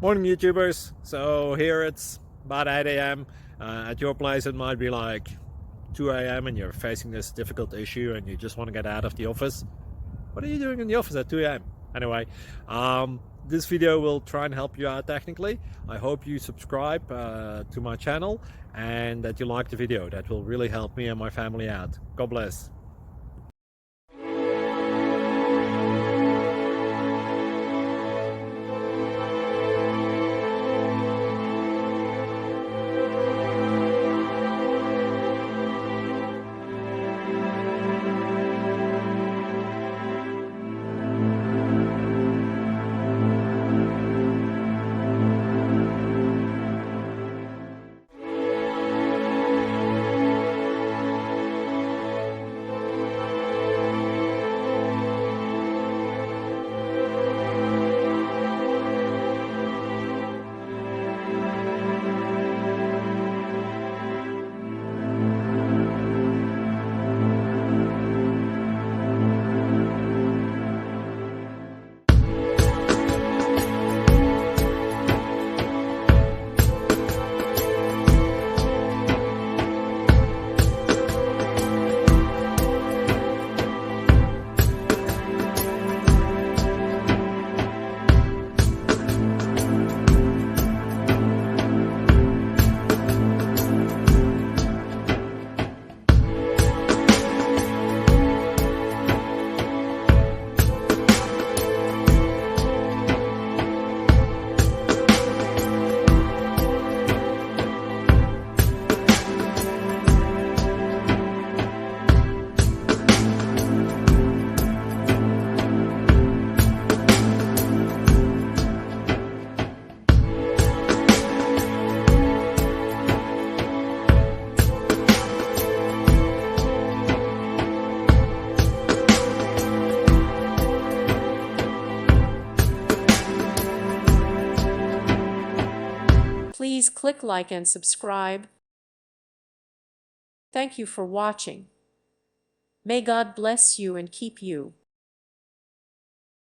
Morning, YouTubers. So here it's about 8 a.m. At your place, it might be like 2 a.m. and you're facing this difficult issue and you just want to get out of the office. What are you doing in the office at 2 a.m.? Anyway, this video will try and help you out technically. I hope you subscribe to my channel and that you like the video. That will really help me and my family out. God bless. Please click like and subscribe. Thank you for watching. May God bless you and keep you.